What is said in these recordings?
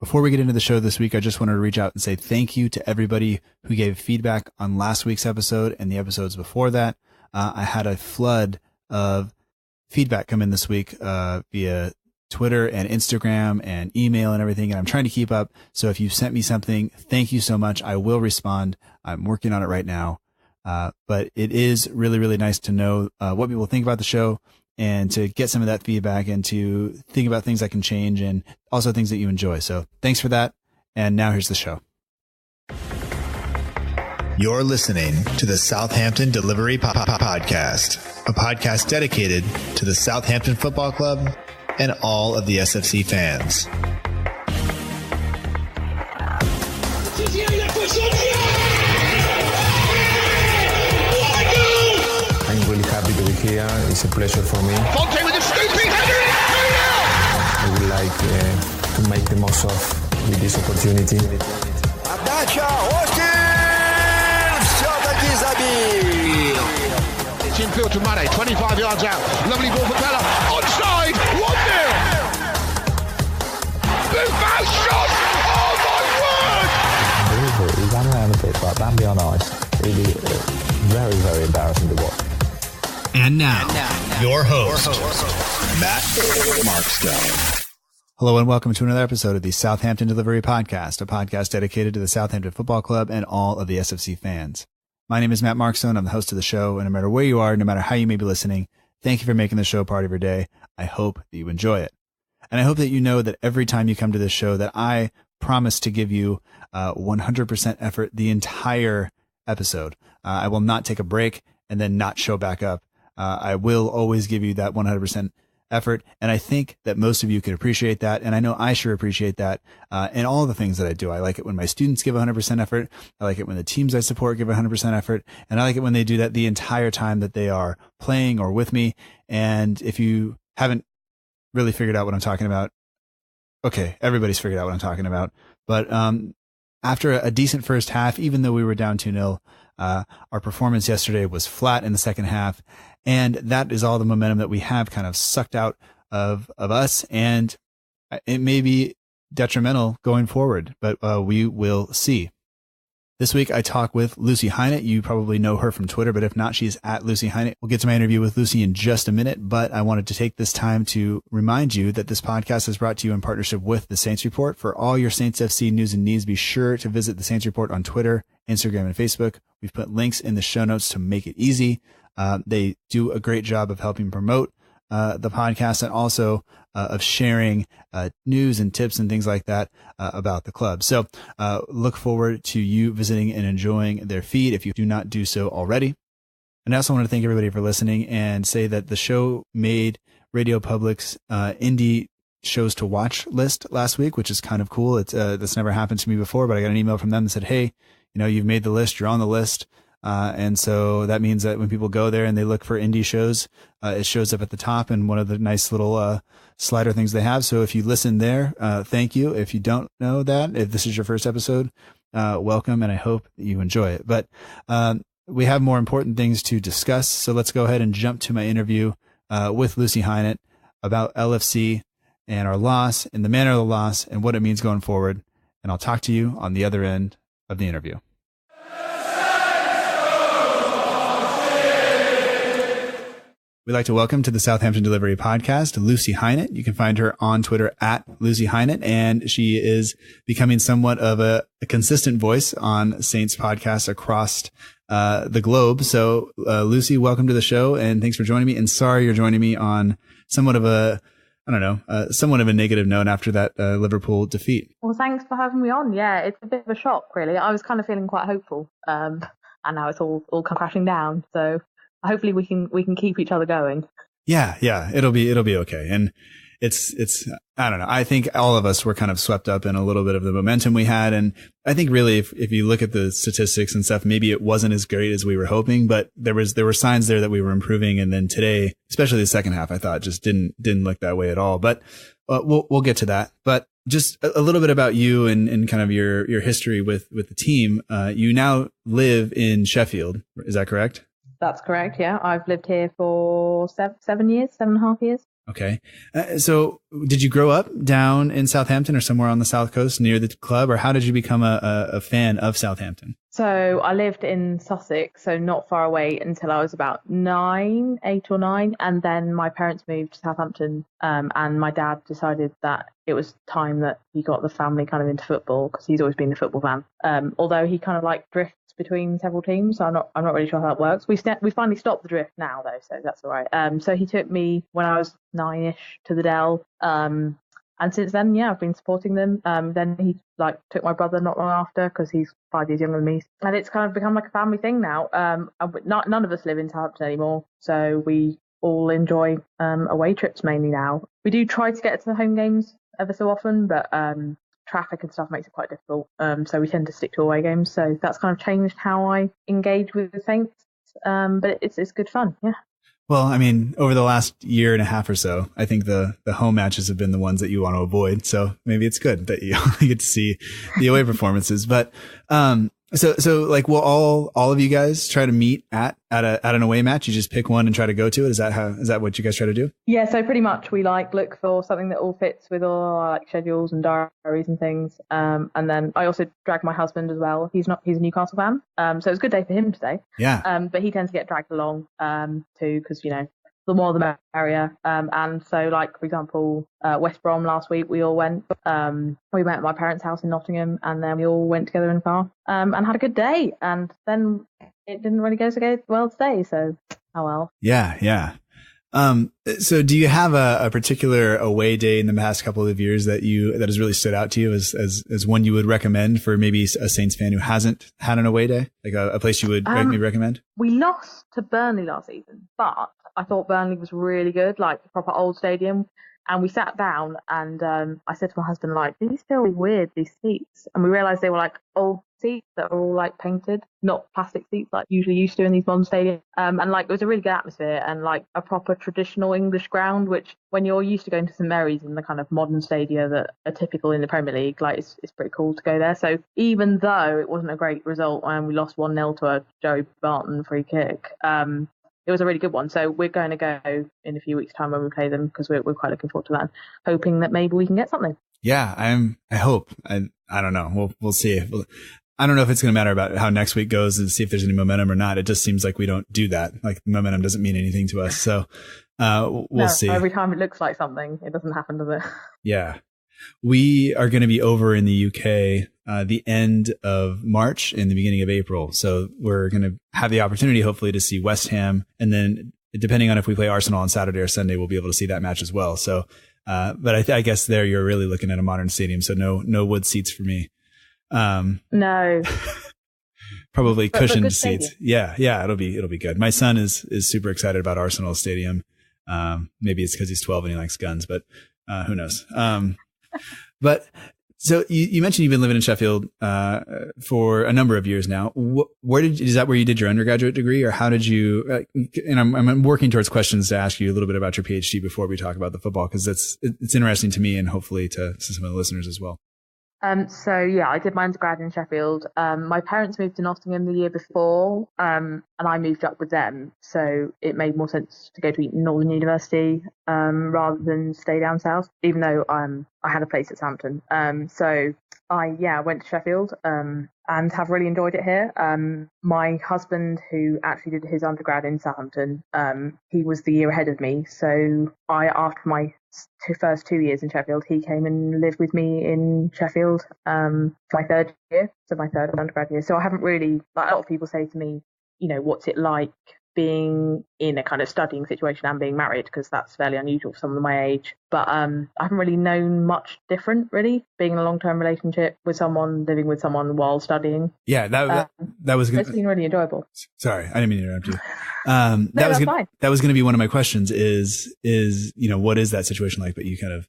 Before we get into the show this week, I just wanted to reach out and say thank you to everybody who gave feedback on last week's episode and the episodes before that. I had a flood of feedback come in this week via Twitter and Instagram and email and everything, and I'm trying to keep up. So if you sent me something, thank you so much. I will respond. I'm working on it right now. But it is really, really nice to know what people think about the show and to get some of that feedback and to think about things I can change and also things that you enjoy. So thanks for that. And now here's the show. You're listening to the Southampton Delivery Podcast, a podcast dedicated to the Southampton Football Club and all of the SFC fans. I'm really happy to be here. It's a pleasure for me. Fonte with a scooping header. I would like to make the most of with this opportunity. It's infield to Mane, 25 yards out. Lovely ball for Bella. Onside, 1-0. Buffon shot. Oh my word. He ran around a bit, but Bambi on ice. Really very, very embarrassing to watch. And now, your host, Matt Markstone. Hello and welcome to another episode of the Southampton Delivery Podcast, a podcast dedicated to the Southampton Football Club and all of the SFC fans. My name is Matt Markstone. I'm the host of the show, and no matter where you are, no matter how you may be listening, thank you for making the show part of your day. I hope that you enjoy it. And I hope that you know that every time you come to this show that I promise to give you 100% effort the entire episode. I will not take a break and then not show back up. I will always give you that 100% effort. And I think that most of you can appreciate that. And I know I sure appreciate that in all the things that I do. I like it when my students give 100% effort. I like it when the teams I support give 100% effort. And I like it when they do that the entire time that they are playing or with me. And if you haven't really figured out what I'm talking about, okay, everybody's figured out what I'm talking about. But after a decent first half, even though we were down 2-0, our performance yesterday was flat in the second half. And that is all the momentum that we have kind of sucked out of us. And it may be detrimental going forward, but we will see. This week, I talk with Lucy Highnett. You probably know her from Twitter, but if not, she's at Lucy Highnett. We'll get to my interview with Lucy in just a minute, but I wanted to take this time to remind you that this podcast is brought to you in partnership with the Saints Report. For all your Saints FC news and needs, be sure to visit the Saints Report on Twitter, Instagram, and Facebook. We've put links in the show notes to make it easy. They do a great job of helping promote the podcast and also of sharing news and tips and things like that about the club. So look forward to you visiting and enjoying their feed if you do not do so already. And I also want to thank everybody for listening and say that the show made Radio Public's indie shows to watch list last week, which is kind of cool. It's that's never happened to me before, but I got an email from them that said, hey, you've made the list, you're on the list. And so that means that when people go there and they look for indie shows, it shows up at the top in one of the nice little slider things they have. So if you listen there, thank you. If you don't know that, if this is your first episode, welcome, and I hope that you enjoy it. But we have more important things to discuss. So let's go ahead and jump to my interview with Lucy Highnett about LFC and our loss and the manner of the loss and what it means going forward. And I'll talk to you on the other end of the interview. We'd like to welcome to the Southampton Delivery Podcast, Lucy Highnett. You can find her on Twitter at Lucy Highnett, and she is becoming somewhat of a consistent voice on Saints podcasts across the globe. So, Lucy, welcome to the show, and thanks for joining me. And sorry you're joining me on somewhat of a negative note after that Liverpool defeat. Well, thanks for having me on. Yeah, it's a bit of a shock, really. I was kind of feeling quite hopeful, and now it's all come crashing down. So hopefully we can keep each other going. Yeah, it'll be okay. And it's I don't know. I think all of us were kind of swept up in a little bit of the momentum we had, and I think really if you look at the statistics and stuff, maybe it wasn't as great as we were hoping, but there were signs there that we were improving. And then today, especially the second half, I thought just didn't look that way at all. But we'll get to that. But just a little bit about you and kind of your history with the team. You now live in Sheffield, is that correct? That's correct, yeah. I've lived here for 7 years, 7.5 years. Okay. So did you grow up down in Southampton or somewhere on the South Coast near the club, or how did you become a fan of Southampton? So I lived in Sussex, so not far away until I was about 8 or 9. And then my parents moved to Southampton, and my dad decided that it was time that he got the family kind of into football, because he's always been a football fan. Although he kind of like drifts between several teams, so I'm not really sure how that works. We finally stopped the drift now though, so that's all right. So he took me when I was 9ish to the Dell. And since then, yeah, I've been supporting them. Then he took my brother not long after, because he's 5 years younger than me. And it's kind of become like a family thing now. None of us live in Southampton anymore, so we all enjoy away trips mainly now. We do try to get to the home games ever so often, but traffic and stuff makes it quite difficult. So we tend to stick to away games. So that's kind of changed how I engage with the Saints. But it's good fun, yeah. Well, I mean, over the last year and a half or so, I think the home matches have been the ones that you want to avoid. So maybe it's good that you only get to see the away performances. But so like, will all of you guys try to meet at an away match? You just pick one and try to go to it. Is that what you guys try to do? Yeah, so pretty much we look for something that all fits with all our schedules and diaries and things. And then I also drag my husband as well. He's a Newcastle fan. So it's a good day for him today. Yeah. But he tends to get dragged along too, because the more the merrier. And so, for example, West Brom last week, we all went. We met at my parents' house in Nottingham, and then we all went together in the car and had a good day. And then it didn't really go so well today, so oh well. Yeah. So do you have a particular away day in the past couple of years that has really stood out to you as one you would recommend for maybe a Saints fan who hasn't had an away day, like a place you would maybe recommend? We lost to Burnley last season, but I thought Burnley was really good, like a proper old stadium. And we sat down and I said to my husband, these feel weird, these seats. And we realised they were old seats that are all painted, not plastic seats like usually used to in these modern stadiums. And it was a really good atmosphere and a proper traditional English ground, which when you're used to going to St Mary's in the kind of modern stadia that are typical in the Premier League, it's pretty cool to go there. So even though it wasn't a great result and we lost 1-0 to a Joe Barton free kick, it was a really good one. So we're going to go in a few weeks' time when we play them, because we're quite looking forward to that, hoping that maybe we can get something. Yeah, I hope. I don't know. We'll see. I don't know if it's going to matter about how next week goes and see if there's any momentum or not. It just seems like we don't do that. Momentum doesn't mean anything to us. So we'll see. Every time it looks like something, it doesn't happen, does it? Yeah. We are going to be over in the UK the end of March and the beginning of April. So we're going to have the opportunity, hopefully, to see West Ham. And then depending on if we play Arsenal on Saturday or Sunday, we'll be able to see that match as well. So, but I guess there you're really looking at a modern stadium. So no wood seats for me. No. Probably cushioned seats. Yeah. It'll be good. My son is super excited about Arsenal Stadium. Maybe it's because he's 12 and he likes guns, but who knows? But so you mentioned you've been living in Sheffield for a number of years now. Is that where you did your undergraduate degree, or how did you? And I'm working towards questions to ask you a little bit about your PhD before we talk about the football, because it's interesting to me and hopefully to some of the listeners as well. So yeah, I did my undergrad in Sheffield. My parents moved to Nottingham the year before, and I moved up with them. So it made more sense to go to Northern University rather than stay down south, even though I had a place at Southampton. So I went to Sheffield and have really enjoyed it here. My husband, who actually did his undergrad in Southampton, he was the year ahead of me. So after my first 2 years in Sheffield, he came and lived with me in Sheffield for my third year, so my third undergrad year. So I haven't really, a lot of people say to me, what's it like being in a kind of studying situation and being married, because that's fairly unusual for someone my age. But I haven't really known much different, really, being in a long-term relationship with someone, living with someone while studying. Yeah, that was it's been really enjoyable. Sorry, I didn't mean to interrupt you. That was going to be one of my questions is what is that situation like? But you kind of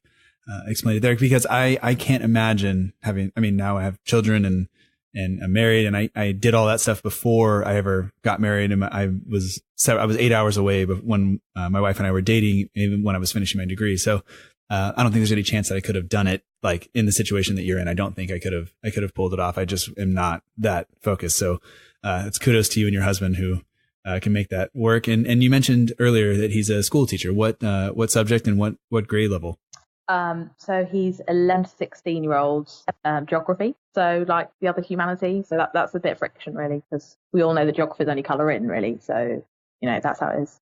explained it there, because I can't imagine now I have children and I'm married, and I did all that stuff before I ever got married. And I was 8 hours away when my wife and I were dating, even when I was finishing my degree. So I don't think there's any chance that I could have done it in the situation that you're in. I don't think I could have pulled it off. I just am not that focused. So it's kudos to you and your husband who can make that work. And you mentioned earlier that he's a school teacher. What subject and what grade level? So he's 11 to 16-year-olds, geography. So like the other humanities. So that's a bit of friction really, because we all know that geography is only colour in really. So, you know, that's how it is.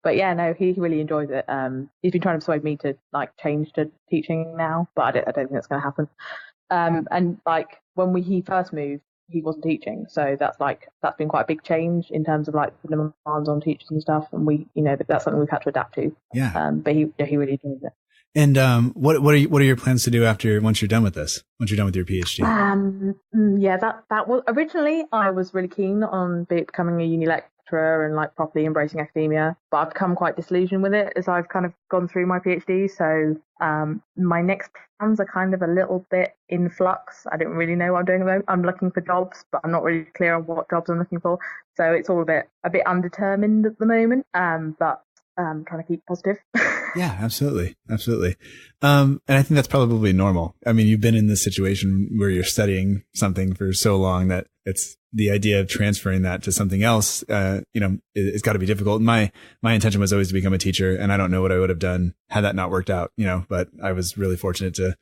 But yeah, no, he really enjoys it. He's been trying to persuade me to like change to teaching now, but I don't think that's going to happen. And like when he first moved, he wasn't teaching, so that's been quite a big change in terms of like the demands on teachers and stuff. And we, you know, that's something we've had to adapt to. Yeah. But he really enjoys it. And what are your plans to do once you're done with this? Once you're done with your PhD? Yeah, that was originally I was really keen on becoming a uni lecturer and like properly embracing academia, but I've become quite disillusioned with it as I've kind of gone through my PhD. So my next plans are kind of a little bit in flux. I don't really know what I'm doing at the moment. I'm looking for jobs, but I'm not really clear on what jobs I'm looking for. So it's all a bit undetermined at the moment. But trying to keep positive. Yeah, absolutely. And I think that's probably normal. I mean, you've been in this situation where you're studying something for so long that it's the idea of transferring that to something else, it's got to be difficult. My intention was always to become a teacher, and I don't know what I would have done had that not worked out, but I was really fortunate to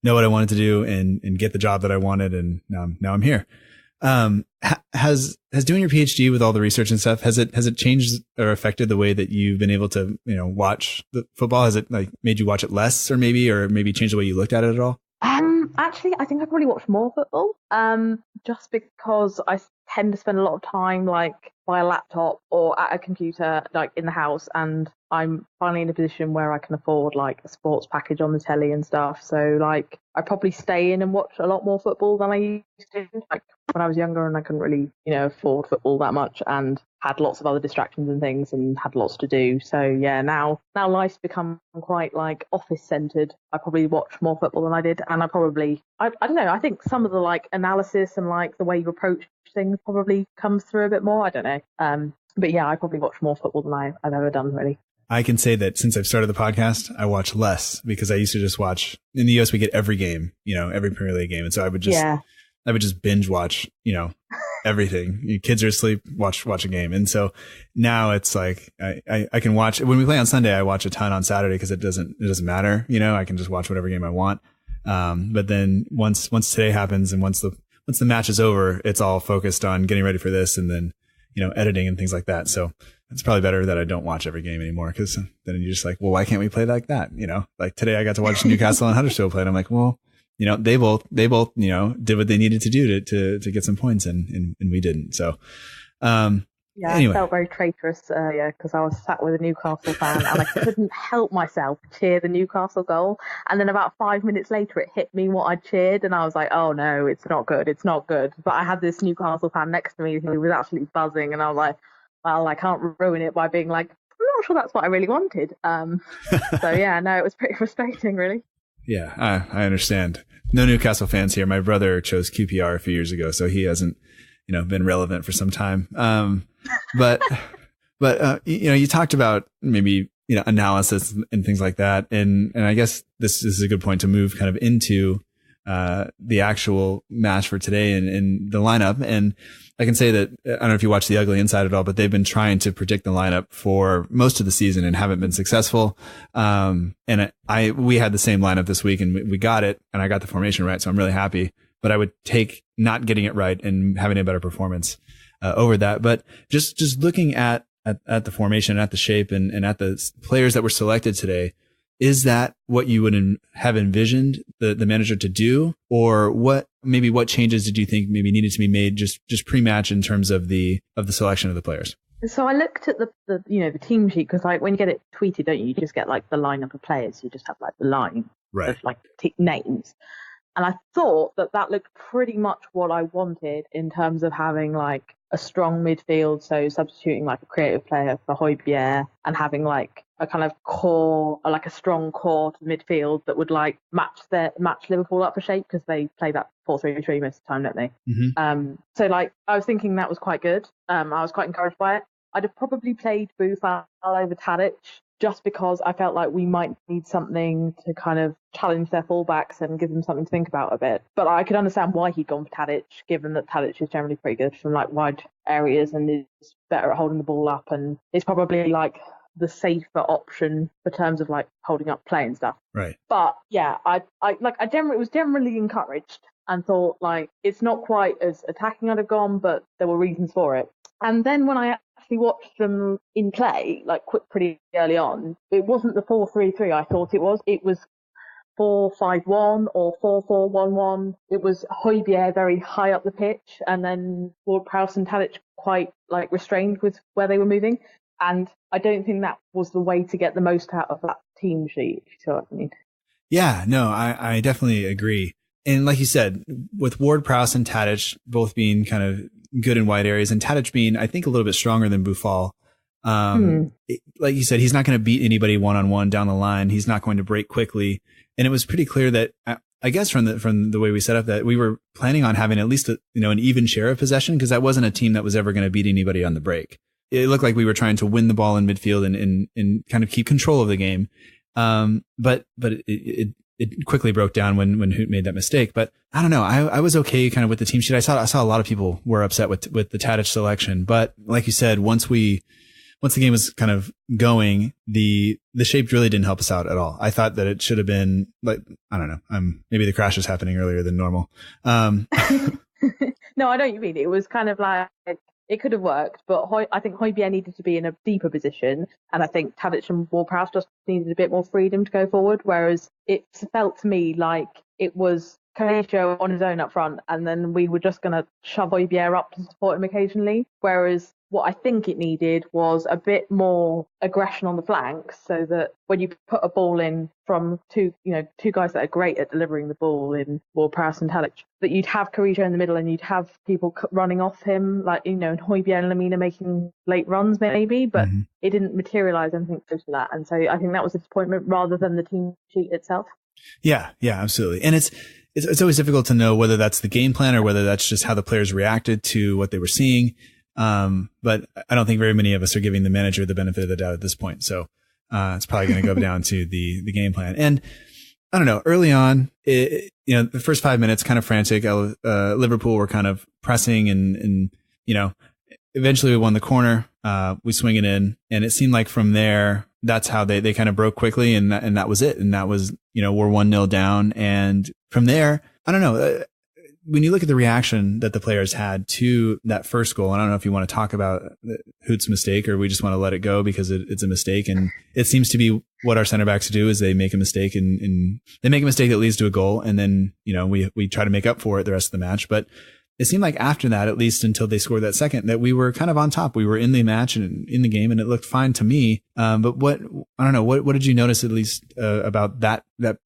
know what I wanted to do and get the job that I wanted. And now I'm here. Has doing your PhD with all the research and stuff, has it changed or affected the way that you've been able to, watch the football? Has it like made you watch it less or maybe changed the way you looked at it at all? Actually, I think I probably watch more football, just because I tend to spend a lot of time like by a laptop or at a computer, like in the house, and I'm finally in a position where I can afford like a sports package on the telly and stuff. So like I probably stay in and watch a lot more football than I used to. Like when I was younger and I couldn't really, afford football that much and had lots of other distractions and things and had lots to do. So yeah, now life's become quite like office centered. I probably watch more football than I did, and I don't know. I think some of the like analysis and like the way you approach things probably comes through a bit more. I don't know. But yeah, I probably watch more football than I've ever done really. I can say that since I've started the podcast, I watch less because I used to just watch. In the US, we get every game, every Premier League game, and so I would just binge watch, everything. Kids are asleep, watch a game, and so now it's like I can watch when we play on Sunday. I watch a ton on Saturday because it doesn't matter, I can just watch whatever game I want. But then once today happens and once the match is over, it's all focused on getting ready for this and then editing and things like that. So it's probably better that I don't watch every game anymore, because then you're just like, well, why can't we play like that? Like today I got to watch Newcastle and Huddersfield play, and I'm like, well, they both did what they needed to do to get some points, and we didn't. So anyway. I felt very traitorous, because I was sat with a Newcastle fan and I couldn't help myself cheer the Newcastle goal. And then about 5 minutes later, it hit me what I cheered, and I was like, oh no, it's not good. But I had this Newcastle fan next to me who was absolutely buzzing, and I was like, well, I can't ruin it by being like, I'm not sure that's what I really wanted. So yeah, no, it was pretty frustrating, really. Yeah, I understand. No Newcastle fans here. My brother chose QPR a few years ago, so he hasn't, been relevant for some time. But you talked about maybe, analysis and things like that. And I guess this is a good point to move kind of into the actual match for today and the lineup. And I can say that, I don't know if you watch The Ugly Inside at all, but they've been trying to predict the lineup for most of the season and haven't been successful. And we had the same lineup this week and we got it, and I got the formation right. So I'm really happy, but I would take not getting it right and having a better performance over that. But just looking at the formation, at the shape and at the players that were selected today, is that what you would have envisioned the manager to do, or what changes did you think maybe needed to be made just pre-match in terms of the selection of the players? So I looked at the team sheet, because like when you get it tweeted, don't you just get like the lineup of players? You just have like the line of like names. And I thought that looked pretty much what I wanted in terms of having like a strong midfield, so substituting like a creative player for Højbjerg and having like a kind of core, or like a strong core to midfield that would like match Liverpool up for shape, because they play that 4-3-3 most of the time, don't they? Mm-hmm. So like I was thinking that was quite good. I was quite encouraged by it. I'd have probably played Boufal over Tadic, just because I felt like we might need something to kind of challenge their fullbacks and give them something to think about a bit. But I could understand why he'd gone for Tadic, given that Tadic is generally pretty good from like wide areas and is better at holding the ball up, and is probably like the safer option for terms of like holding up play and stuff. Right. But yeah, I was generally encouraged and thought like it's not quite as attacking I'd have gone, but there were reasons for it. And then when I actually watched them in play, like pretty early on, it wasn't the 4-3-3 I thought it was. It was 4-5-1 or 4-4-1-1. It was Højbjerg very high up the pitch, and then Ward-Prowse and Tadic quite like restrained with where they were moving. And I don't think that was the way to get the most out of that team sheet, if you see what I mean. Yeah, no, I definitely agree. And like you said, with Ward-Prowse and Tadic both being kind of good in wide areas, and Tadic being, I think, a little bit stronger than Boufal. Like you said, he's not going to beat anybody one-on-one down the line. He's not going to break quickly. And it was pretty clear that, I guess from the way we set up, that we were planning on having at least an even share of possession, because that wasn't a team that was ever going to beat anybody on the break. It looked like we were trying to win the ball in midfield and kind of keep control of the game. But it quickly broke down when Hoot made that mistake. But I don't know. I was okay kind of with the team sheet. I saw a lot of people were upset with the Tadic selection. But like you said, once the game was kind of going, the shape really didn't help us out at all. I thought that it should have been like, I don't know. Maybe the crash is happening earlier than normal. No, I know what you mean. It was kind of like, it could have worked, but I think Højbjerg needed to be in a deeper position, and I think Tadic and Ward-Prowse just needed a bit more freedom to go forward, whereas it felt to me like it was Carrillo on his own up front, and then we were just going to shove Højbjerg up to support him occasionally, whereas what I think it needed was a bit more aggression on the flanks, so that when you put a ball in from two guys that are great at delivering the ball in Ward-Prowse and Tadic, that you'd have Carrillo in the middle and you'd have people running off him, like, and Højbjerg and Lamina making late runs maybe, but it didn't materialise anything close to that. And so I think that was a disappointment rather than the team sheet itself. Yeah, absolutely. And it's always difficult to know whether that's the game plan or whether that's just how the players reacted to what they were seeing. But I don't think very many of us are giving the manager the benefit of the doubt at this point. So, it's probably going to go down to the game plan. And I don't know, early on, the first 5 minutes kind of frantic. Liverpool were kind of pressing and eventually we won the corner. We swing it in, and it seemed like from there, that's how they kind of broke quickly. And that was it. And that was, we're 1-0 down. And from there, I don't know. When you look at the reaction that the players had to that first goal, and I don't know if you want to talk about Hoot's mistake or we just want to let it go because it's a mistake. And it seems to be what our center backs do is they make a mistake and they make a mistake that leads to a goal. And then, we try to make up for it the rest of the match. But it seemed like after that, at least until they scored that second, that we were kind of on top. We were in the match and in the game, and it looked fine to me. But what did you notice at least about that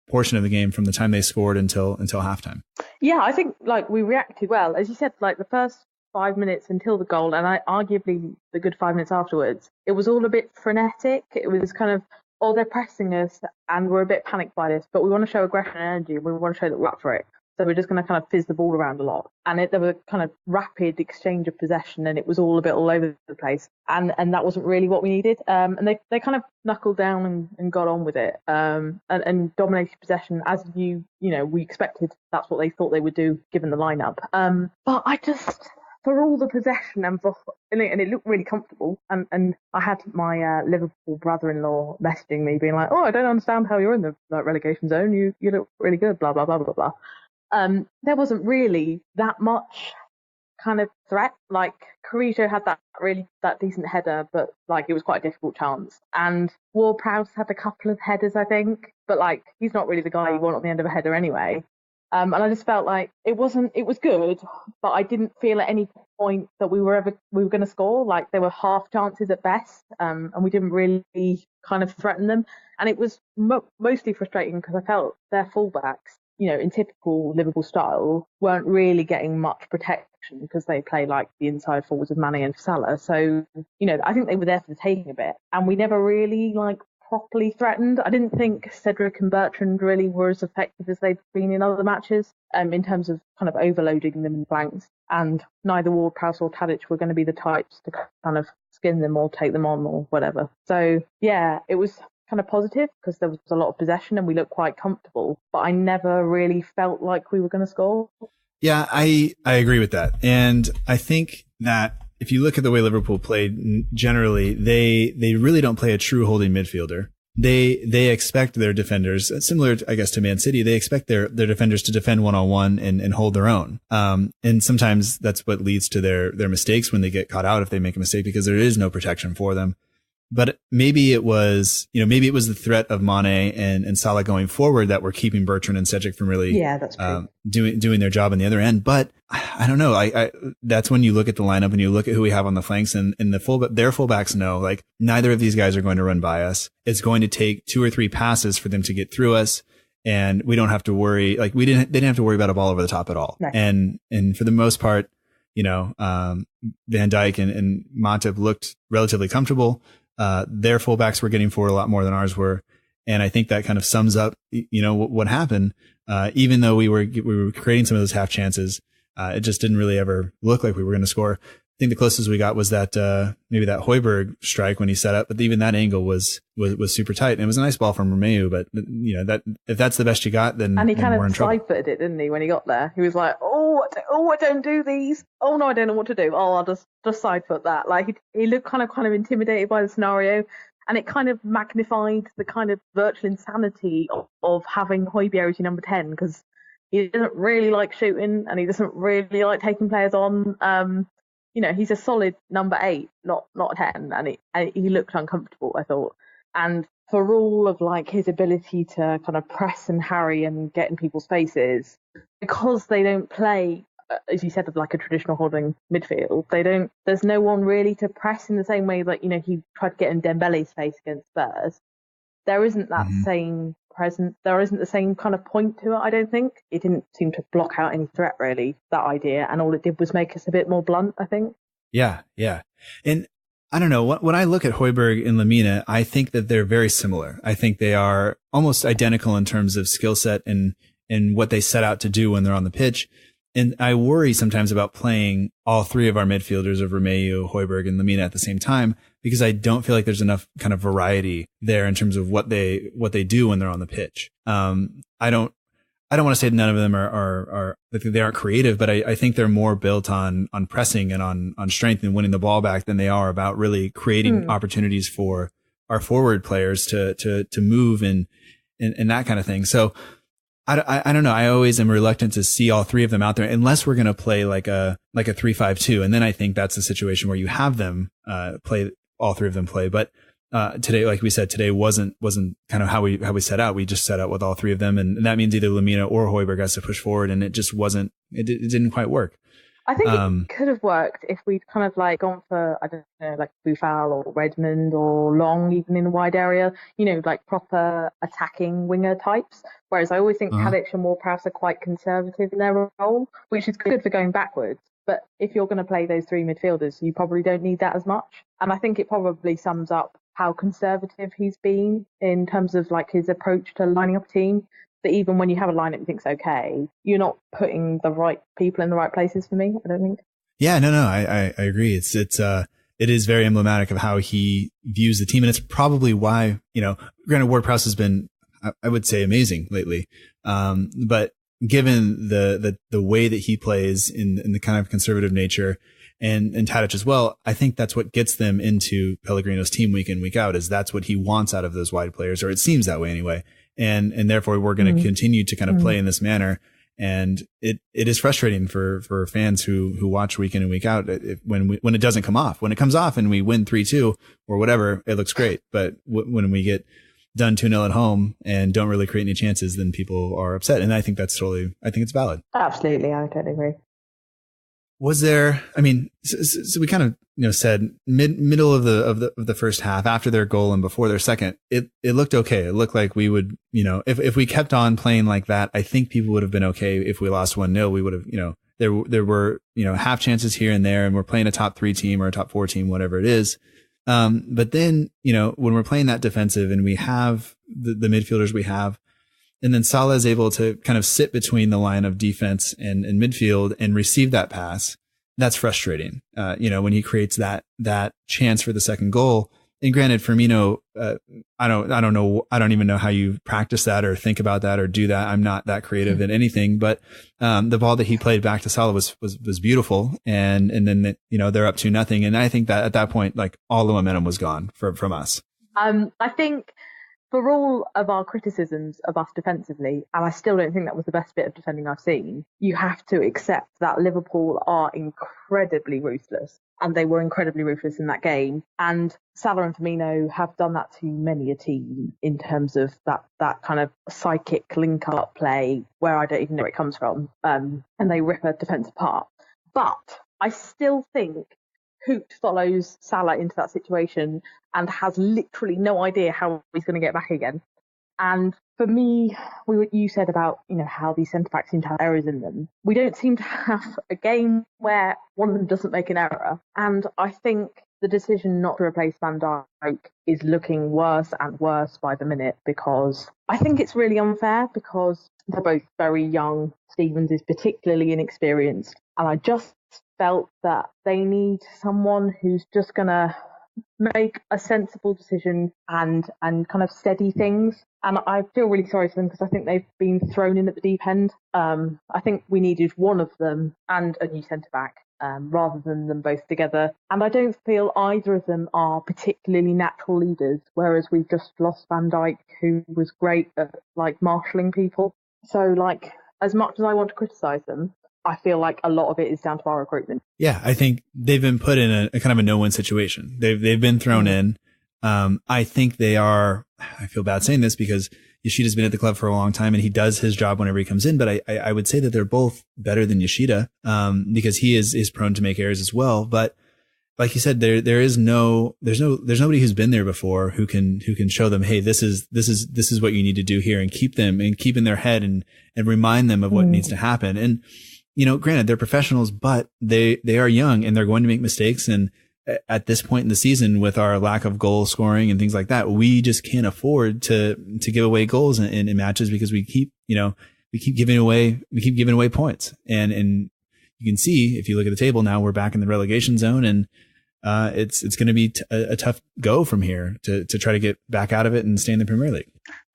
portion of the game from the time they scored until halftime? Yeah, I think like we reacted well, as you said, like the first 5 minutes until the goal, and arguably the good 5 minutes afterwards. It was all a bit frenetic. It was kind of, they're pressing us, and we're a bit panicked by this, but we want to show aggression and energy. We want to show that we're up for it. So we're just going to kind of fizz the ball around a lot. And there was a kind of rapid exchange of possession, and it was all a bit all over the place. And that wasn't really what we needed. And they kind of knuckled down and got on with it, and dominated possession as we expected. That's what they thought they would do given the lineup. But I just, for all the possession and it looked really comfortable. And I had my Liverpool brother-in-law messaging me being like, I don't understand how you're in the relegation zone. You look really good, blah, blah, blah, blah, blah. There wasn't really that much kind of threat. Like Carrillo had that decent header, but like it was quite a difficult chance. And Ward-Prowse had a couple of headers, I think, but like he's not really the guy you want on the end of a header anyway. And I just felt like it was good, but I didn't feel at any point that we were going to score. Like there were half chances at best, and we didn't really kind of threaten them. And it was mostly frustrating because I felt their fullbacks, in typical Liverpool style, weren't really getting much protection because they play like the inside forwards of Mane and Salah. So, I think they were there for the taking a bit, and we never really properly threatened. I didn't think Cedric and Bertrand really were as effective as they'd been in other matches, in terms of kind of overloading them in flanks. And neither Ward-Prowse or Tadic were going to be the types to kind of skin them or take them on or whatever. So yeah, it was kind of positive because there was a lot of possession and we looked quite comfortable, but I never really felt like we were going to score. Yeah, I agree with that. And I think that if you look at the way Liverpool played generally, they really don't play a true holding midfielder. They expect their defenders, similar, I guess, to Man City, they expect their defenders to defend one-on-one and hold their own. And sometimes that's what leads to their mistakes when they get caught out if they make a mistake, because there is no protection for them. But maybe it was the threat of Mane and Salah going forward that were keeping Bertrand and Cedric from really doing their job on the other end. But I don't know. I that's when you look at the lineup and you look at who we have on the flanks, and their fullbacks know, like, neither of these guys are going to run by us. It's going to take 2 or 3 passes for them to get through us, and we don't have to worry. Like, they didn't have to worry about a ball over the top at all. Right. And for the most part, Van Dijk and Matip looked relatively comfortable. Their fullbacks were getting forward a lot more than ours were. And I think that kind of sums up, what happened. Even though we were creating some of those half chances, it just didn't really ever look like we were going to score. I think the closest we got was that, maybe that Højbjerg strike when he set up, but even that angle was super tight. And it was a nice ball from Romeu, but that if that's the best you got, then and he kind we're in of trouble. side-footed it, didn't he? When he got there, he was like, I don't do these. Oh no, I don't know what to do. Oh, I'll just side foot that. Like, he looked kind of intimidated by the scenario, and it kind of magnified the kind of virtual insanity of having Højbjerg as your number 10, because he doesn't really like shooting and he doesn't really like taking players on. He's a solid number 8, not 10, and he looked uncomfortable, I thought. And for all of like his ability to kind of press and harry and get in people's faces, because they don't play, as you said, of like a traditional holding midfield, there's no one really to press in the same way that, he tried to get in Dembele's face against Spurs. There isn't that same presence. There isn't the same kind of point to it, I don't think. It didn't seem to block out any threat, really, that idea. And all it did was make us a bit more blunt, I think. Yeah. And I don't know, when I look at Højbjerg and Lamina, I think that they're very similar. I think they are almost identical in terms of skill set and what they set out to do when they're on the pitch. And I worry sometimes about playing all 3 of our midfielders of Romeu, Højbjerg, and Lamina at the same time, because I don't feel like there's enough kind of variety there in terms of what they do when they're on the pitch. I don't want to say none of them are they aren't creative, but I think they're more built on pressing and on strength and winning the ball back than they are about really creating opportunities for our forward players to move and that kind of thing. So I don't know. I always am reluctant to see all 3 of them out there unless we're going to play like a 3-5-2. And then I think that's the situation where you have them, play all 3 of them play. But, today, like we said, today wasn't kind of how we set out. We just set out with all 3 of them. And that means either Lamina or Højbjerg has to push forward. And it just it didn't quite work. I think it could have worked if we'd kind of like gone for, I don't know, like Boufal or Redmond or Long, even in the wide area, like proper attacking winger types. Whereas I always think Tadic and Ward-Prowse are quite conservative in their role, which is good for going backwards. But if you're going to play those 3 midfielders, you probably don't need that as much. And I think it probably sums up how conservative he's been in terms of like his approach to lining up a team. That even when you have a lineup you think's okay, you're not putting the right people in the right places for me, I don't think. Yeah, no, I agree. It is very emblematic of how he views the team. And it's probably why, granted, Ward-Prowse has been, I would say, amazing lately. But given the way that he plays in the kind of conservative nature and Tadic as well, I think that's what gets them into Pellegrino's team week in, week out, is that's what he wants out of those wide players, or it seems that way anyway. And therefore we're going to continue to kind of play in this manner. And it is frustrating for fans who watch week in and week out when it doesn't come off. When it comes off and we win 3-2 or whatever, it looks great. But when we get done 2-0 at home and don't really create any chances, then people are upset. And I think I think it's valid. Absolutely. I totally agree. Was there, so we kind of, said middle of the first half, after their goal and before their second, it looked okay. It looked like we would, if we kept on playing like that, I think people would have been okay. If we lost 1-0, we would have, there were, half chances here and there, and we're playing a top 3 team or a top 4 team, whatever it is. But then, when we're playing that defensive and we have the midfielders we have, and then Salah is able to kind of sit between the line of defense and midfield and receive that pass. that's frustrating. When he creates that chance for the second goal. And granted, Firmino, I don't know. I don't even know how you practice that or think about that or do that. I'm not that creative in anything, but, the ball that he played back to Salah was beautiful. And then, they're up 2-0. And I think that at that point, like all the momentum was gone from us. I think for all of our criticisms of us defensively, and I still don't think that was the best bit of defending I've seen, you have to accept that Liverpool are incredibly ruthless. And they were incredibly ruthless in that game. And Salah and Firmino have done that to many a team in terms of that kind of psychic link-up play where I don't even know where it comes from. And they rip a defence apart. But I still think Hoot follows Salah into that situation and has literally no idea how he's going to get back again. And for me, you said about, how these centre-backs seem to have errors in them. We don't seem to have a game where one of them doesn't make an error. And I think the decision not to replace Van Dijk is looking worse and worse by the minute, because I think it's really unfair because they're both very young. Stevens is particularly inexperienced. And I just felt that they need someone who's just going to make a sensible decision and kind of steady things. And I feel really sorry for them because I think they've been thrown in at the deep end. I think we needed one of them and a new centre-back rather than them both together. And I don't feel either of them are particularly natural leaders, whereas we've just lost Van Dijk, who was great at marshalling people. So as much as I want to criticise them, I feel like a lot of it is down to our recruitment. Yeah, I think they've been put in a kind of a no-win situation. They've been thrown in. I think they are, I feel bad saying this because Yoshida's been at the club for a long time and he does his job whenever he comes in. But I would say that they're both better than Yoshida, because he is prone to make errors as well. But like you said, there's nobody who's been there before who can show them, hey, this is what you need to do here, and keep in their head and remind them of what needs to happen. And, granted, they're professionals, but they are young and they're going to make mistakes. And at this point in the season, with our lack of goal scoring and things like that, we just can't afford to give away goals in matches, because we keep giving away points. And you can see, if you look at the table now, we're back in the relegation zone, and it's going to be a tough go from here to try to get back out of it and stay in the Premier League.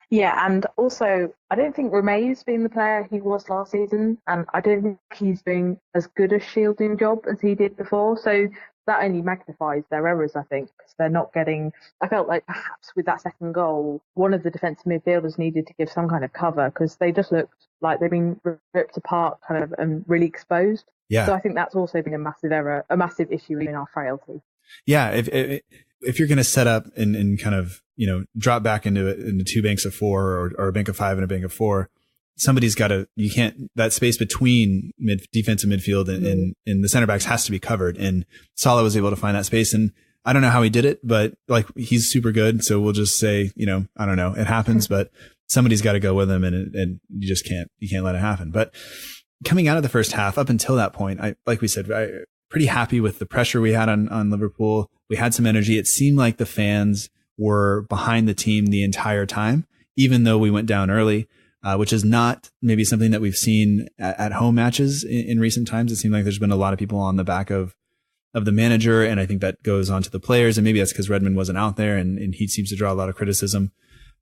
Yeah, and also, I don't think Romeo's been the player he was last season, and I don't think he's doing as good a shielding job as he did before. So that only magnifies their errors, I think, because they're not getting... I felt like perhaps with that second goal, one of the defensive midfielders needed to give some kind of cover, because they just looked like they've been ripped apart kind of and really exposed. Yeah. So I think that's also been a massive error, a massive issue in our frailty. Yeah, if you're going to set up and kind of, drop back into two banks of four or a bank of five and a bank of four, somebody's got to, that space between defensive midfield and the center backs has to be covered. And Salah was able to find that space. And I don't know how he did it, but he's super good. So we'll just say, I don't know, it happens, but somebody's got to go with him, and you just can't let it happen. But coming out of the first half, up until that point, like we said, pretty happy with the pressure we had on Liverpool. We had some energy. It seemed like the fans were behind the team the entire time, even though we went down early, which is not maybe something that we've seen at home matches in recent times. It seemed like there's been a lot of people on the back of the manager, and I think that goes on to the players, and maybe that's because Redmond wasn't out there, and he seems to draw a lot of criticism.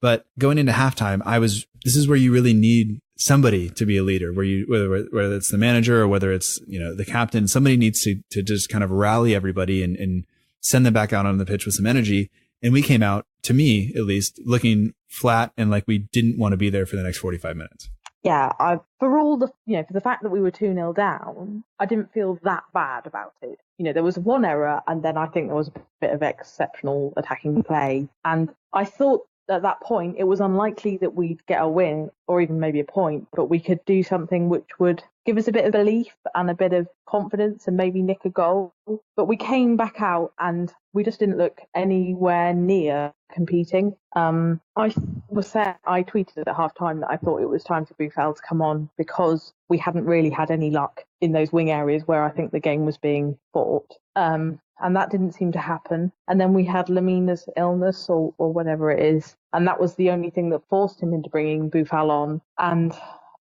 But going into halftime, this is where you really need somebody to be a leader, whether it's the manager or whether it's, the captain. Somebody needs to just kind of rally everybody and send them back out on the pitch with some energy. And we came out, to me at least, looking flat and like we didn't want to be there for the next 45 minutes. Yeah, for the fact that we were 2-0 down, I didn't feel that bad about it. There was one error, and then I think there was a bit of exceptional attacking play. And I thought at that point it was unlikely that we'd get a win or even maybe a point, but we could do something which would give us a bit of belief and a bit of confidence and maybe nick a goal. But we came back out and we just didn't look anywhere near competing. I tweeted at half time that I thought it was time for Buffal to come on, because we hadn't really had any luck in those wing areas where I think the game was being fought. And that didn't seem to happen. And then we had Lamina's illness or whatever it is. And that was the only thing that forced him into bringing Buffal on. And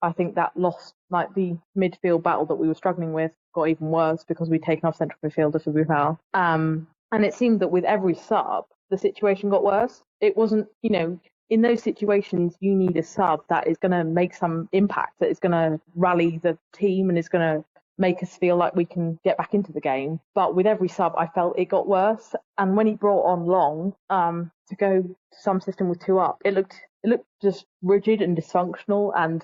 I think that lost, like, the midfield battle that we were struggling with got even worse because we'd taken off central midfielder for Buffal. And it seemed that with every sub, the situation got worse. It wasn't, in those situations, you need a sub that is going to make some impact, that is going to rally the team and is going to make us feel like we can get back into the game. But with every sub, I felt it got worse. And when he brought on Long to go to some system with 2 up, it looked just rigid and dysfunctional and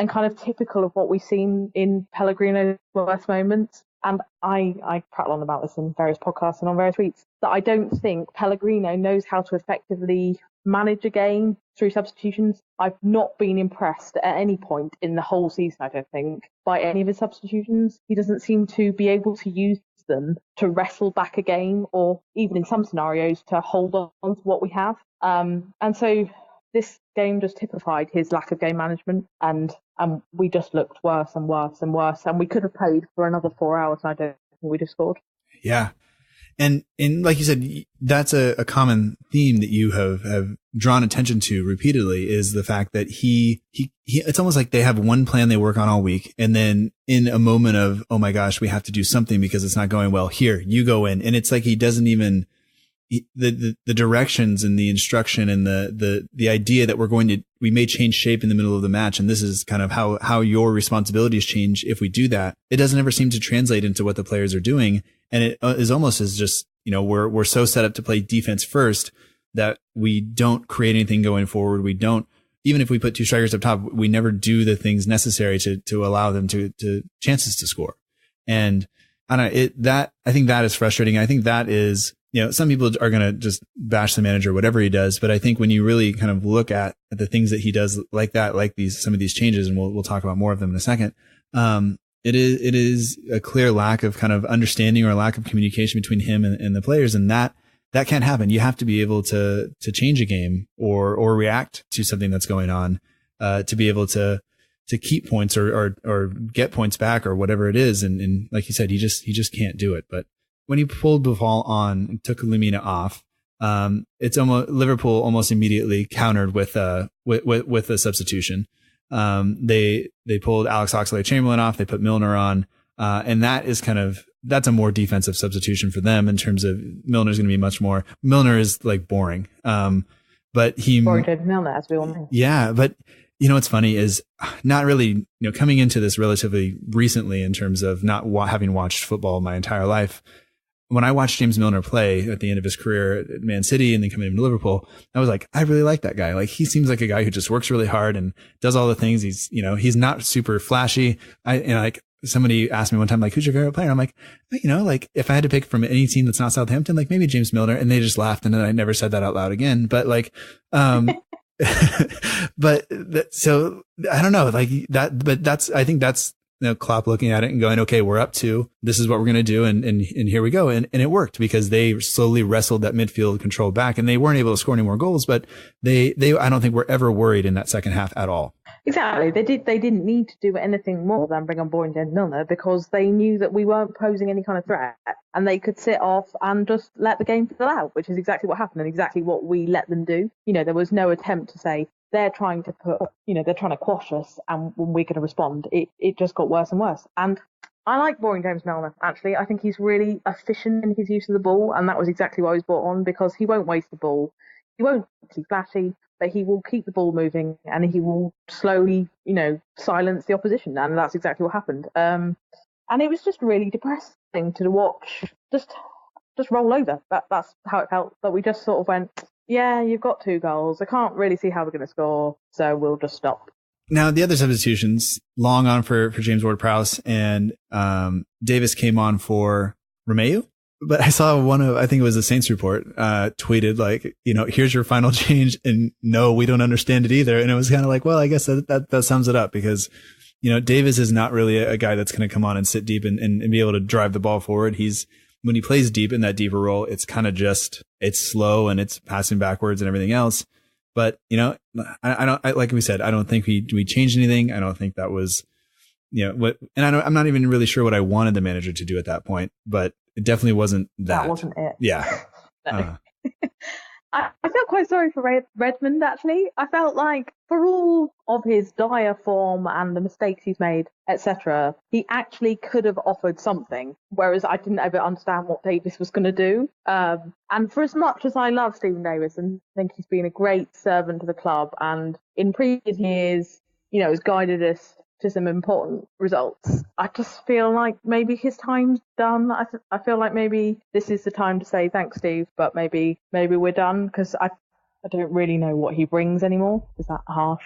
kind of typical of what we've seen in Pellegrino's worst moments. And I prattle on about this in various podcasts and on various tweets, that I don't think Pellegrino knows how to effectively manage a game through substitutions. I've not been impressed at any point in the whole season, I don't think, by any of his substitutions. He doesn't seem to be able to use them to wrestle back a game, or even in some scenarios to hold on to what we have. And so this game just typified his lack of game management, and we just looked worse and worse and worse. And we could have played for another 4 hours, and I don't think we'd have scored. Yeah. And like you said, that's a common theme that you have drawn attention to repeatedly, is the fact that he it's almost like they have one plan they work on all week. And then in a moment of, oh my gosh, we have to do something because it's not going well, here, you go in. And it's like he doesn't even, the directions and the instruction and the idea that we may change shape in the middle of the match. And this is kind of how your responsibilities change if we do that. It doesn't ever seem to translate into what the players are doing. And it is almost as just, we're so set up to play defense first that we don't create anything going forward. We don't, even if we put 2 strikers up top, we never do the things necessary to allow them to chances to score. And I don't know, I think that is frustrating. I think that is, some people are going to just bash the manager, whatever he does. But I think when you really kind of look at the things that he does like that, like some of these changes, and we'll talk about more of them in a second. It is a clear lack of kind of understanding or lack of communication between him and the players. And that can't happen. You have to be able to change a game or react to something that's going on, to be able to keep points or get points back or whatever it is. And like you said, he just can't do it. But when he pulled Buffal on and took Lemina off, it's almost Liverpool almost immediately countered with a substitution. They pulled Alex Oxlade-Chamberlain off. They put Milner on. And that's a more defensive substitution for them in terms of Milner's going to be much more. Milner is like boring. But boring to Milner, as we all know. Yeah. But what's funny is not really, coming into this relatively recently in terms of not having watched football my entire life. When I watched James Milner play at the end of his career at Man City and then coming into Liverpool, I was like, I really like that guy. Like, he seems like a guy who just works really hard and does all the things. He's not super flashy. Somebody asked me one time, like, who's your favorite player? I'm like, if I had to pick from any team that's not Southampton, like maybe James Milner. And they just laughed. And then I never said that out loud again. But so I don't know, like that, but I think that's, Klopp looking at it and going, okay, we're up 2. This is what we're going to do. And here we go. And it worked because they slowly wrestled that midfield control back, and they weren't able to score any more goals, but they I don't think were ever worried in that second half at all. Exactly. They didn't need to do anything more than bring on board James Milner because they knew that we weren't posing any kind of threat, and they could sit off and just let the game fill out, which is exactly what happened and exactly what we let them do. There was no attempt to say, they're trying to quash us and we're going to respond. It just got worse and worse. And I like boring James Milner, actually. I think he's really efficient in his use of the ball, and that was exactly why he was brought on, because he won't waste the ball. He won't be flashy, but he will keep the ball moving and he will slowly, silence the opposition. And that's exactly what happened. And it was just really depressing to watch just roll over. That's how it felt, that we just sort of went, yeah, you've got 2 goals. I can't really see how we're going to score, so we'll just stop. Now, the other substitutions, Long on for James Ward-Prowse, and Davis came on for Romeu. But I saw I think it was the Saints report, tweeted like, here's your final change, and no, we don't understand it either. And it was kind of like, well, I guess that sums it up, because, Davis is not really a guy that's going to come on and sit deep and be able to drive the ball forward. When he plays deep in that deeper role, it's kind of it's slow and it's passing backwards and everything else. But, like we said, I don't think we changed anything. I don't think that was, I'm not even really sure what I wanted the manager to do at that point, but it definitely wasn't that. That wasn't it. Yeah. No. I felt quite sorry for Redmond, actually. I felt like for all of his dire form and the mistakes he's made, etc., he actually could have offered something, whereas I didn't ever understand what Davis was going to do. And for as much as I love Stephen Davis and think he's been a great servant to the club, and in previous years, has guided us to some important results, I just feel like maybe his time's done. I feel like maybe this is the time to say thanks, Steve, but maybe we're done, because I don't really know what he brings anymore. Is that harsh?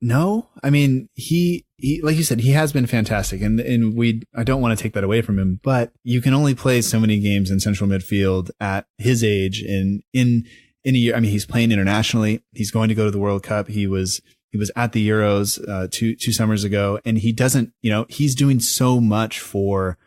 No, I mean, he like you said, he has been fantastic, and I don't want to take that away from him, but you can only play so many games in central midfield at his age and in a year. I mean, he's playing internationally. He's going to go to the World Cup. He was at the Euros two summers ago, and he doesn't, he's doing so much for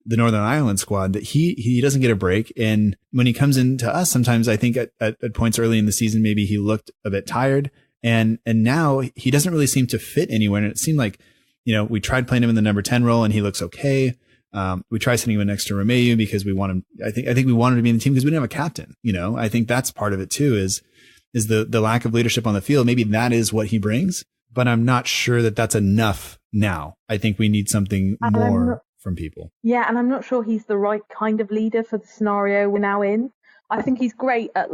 the Northern Ireland squad that he doesn't get a break. And when he comes into us, sometimes I think at points early in the season, maybe he looked a bit tired, and now he doesn't really seem to fit anywhere. And it seemed like, we tried playing him in the number 10 role and he looks okay. We tried sitting him next to Romeu because we want him. I think we wanted to be in the team because we didn't have a captain. I think that's part of it too, is the lack of leadership on the field. Maybe that is what he brings, but I'm not sure that that's enough now. I think we need something more from people. Yeah, and I'm not sure he's the right kind of leader for the scenario we're now in. I think he's great at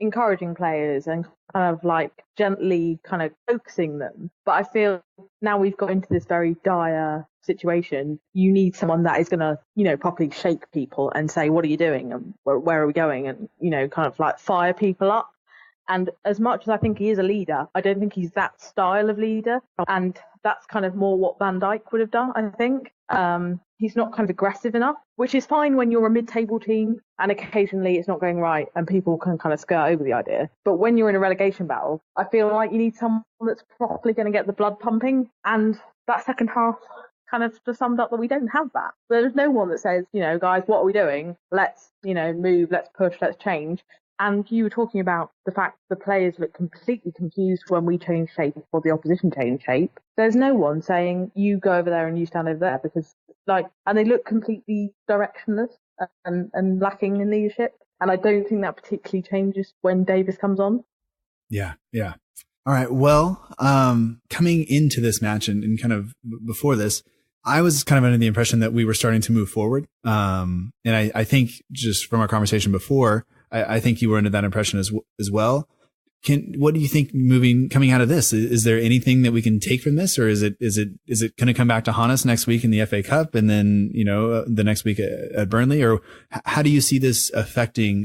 encouraging players and kind of gently kind of coaxing them. But I feel now we've got into this very dire situation, you need someone that is going to, properly shake people and say, what are you doing? And where are we going? And, kind of fire people up. And as much as I think he is a leader, I don't think he's that style of leader. And that's kind of more what Van Dijk would have done, I think. He's not kind of aggressive enough, which is fine when you're a mid-table team and occasionally it's not going right and people can kind of skirt over the idea. But when you're in a relegation battle, I feel like you need someone that's properly going to get the blood pumping. And that second half kind of just summed up that we don't have that. There's no one that says, guys, what are we doing? Let's, move, let's push, let's change. And you were talking about the fact the players look completely confused when we change shape or the opposition change shape. There's no one saying, you go over there and you stand over there, because and they look completely directionless and lacking in leadership. And I don't think that particularly changes when Davis comes on. Yeah. All right. Well, coming into this match and kind of before this, I was kind of under the impression that we were starting to move forward. And I think just from our conversation before, I think you were under that impression as well. What do you think coming out of this? Is there anything that we can take from this, or is it going to come back to haunt us next week in the FA Cup and then, the next week at Burnley, or how do you see this affecting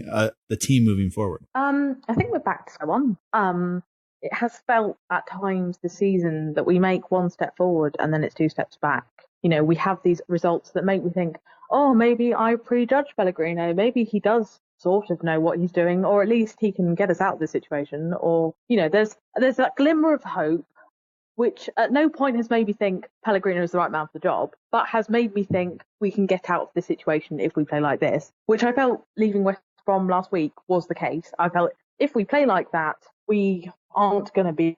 the team moving forward? I think we're back to square one. It has felt at times this season that we make one step forward and then it's two steps back. We have these results that make me think, oh, maybe I prejudge Pellegrino. Maybe he does sort of know what he's doing, or at least he can get us out of this situation. Or, there's that glimmer of hope, which at no point has made me think Pellegrino is the right man for the job, but has made me think we can get out of this situation if we play like this, which I felt leaving West Brom last week was the case. I felt if we play like that, we aren't going to be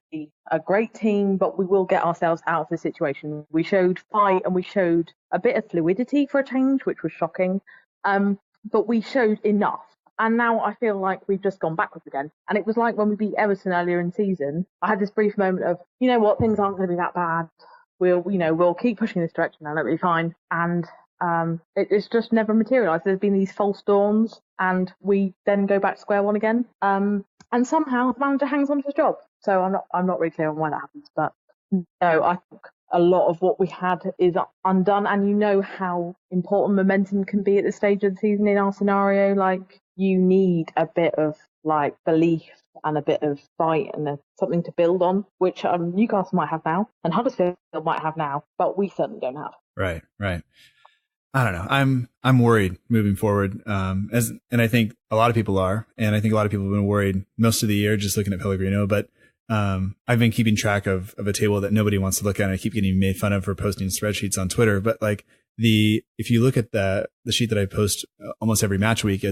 a great team, but we will get ourselves out of this situation. We showed fight and we showed a bit of fluidity for a change, which was shocking. But we showed enough. And now I feel like we've just gone backwards again. And it was like when we beat Everton earlier in the season, I had this brief moment of, things aren't going to be that bad. We'll keep pushing this direction and it'll be fine. And it's just never materialised. There's been these false dawns and we then go back to square one again. And somehow the manager hangs on to his job. So I'm not really clear on why that happens. But no, I think a lot of what we had is undone. And how important momentum can be at this stage of the season in our scenario. You need a bit of belief and a bit of fight and something to build on, which Newcastle might have now and Huddersfield might have now, but we certainly don't have. Right. I don't know. I'm worried moving forward. And I think a lot of people are, and I think a lot of people have been worried most of the year just looking at Pellegrino, but I've been keeping track of a table that nobody wants to look at, and I keep getting made fun of for posting spreadsheets on Twitter. But if you look at the sheet that I post almost every match week,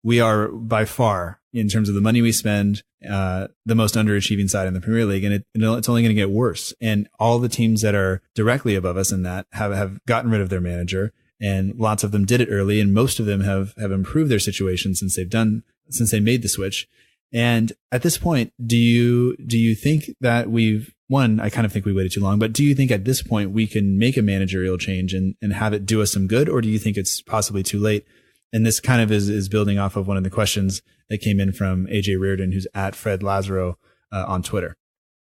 we are by far, in terms of the money we spend, the most underachieving side in the Premier League, and it's only going to get worse. And all the teams that are directly above us in that have gotten rid of their manager, and lots of them did it early, and most of them have improved their situation since they made the switch. And at this point, do you think that I kind of think we waited too long, but do you think at this point we can make a managerial change and have it do us some good, or do you think it's possibly too late? And this kind of is building off of one of the questions that came in from AJ Reardon, who's at Fred Lazaro on Twitter.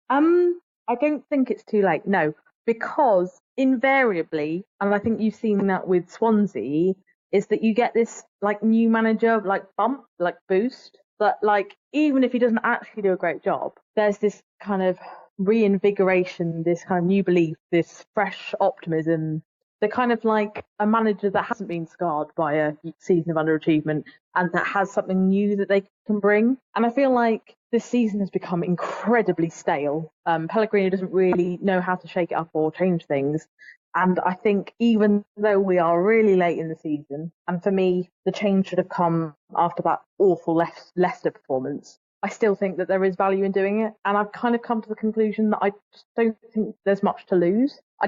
I don't think it's too late, no, because invariably, and I think you've seen that with Swansea, is that you get this like new manager like bump, like boost, but like even if he doesn't actually do a great job, there's this kind of reinvigoration, this kind of new belief, this fresh optimism. They're kind of like a manager that hasn't been scarred by a season of underachievement and that has something new that they can bring. And I feel like this season has become incredibly stale. Pellegrino doesn't really know how to shake it up or change things. And I think even though we are really late in the season, and for me, the change should have come after that awful Leicester performance, I still think that there is value in doing it. And I've kind of come to the conclusion that I just don't think there's much to lose. I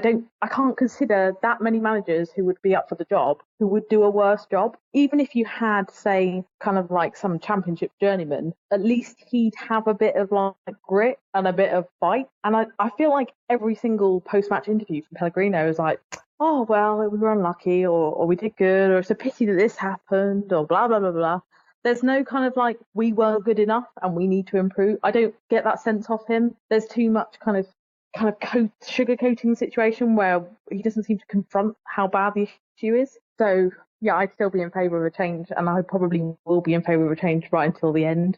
can't consider that many managers who would be up for the job who would do a worse job. Even if you had, say, kind of like some championship journeyman, at least he'd have a bit of like grit and a bit of fight. And I feel like every single post-match interview from Pellegrino is like, oh, well, we were unlucky, or we did good, or it's a pity that this happened, or blah, blah, blah, blah. There's no kind of like, we weren't good enough and we need to improve. I don't get that sense off him. There's too much kind of sugarcoating situation where he doesn't seem to confront how bad the issue is. So yeah, I'd still be in favour of a change, and I probably will be in favour of a change right until the end.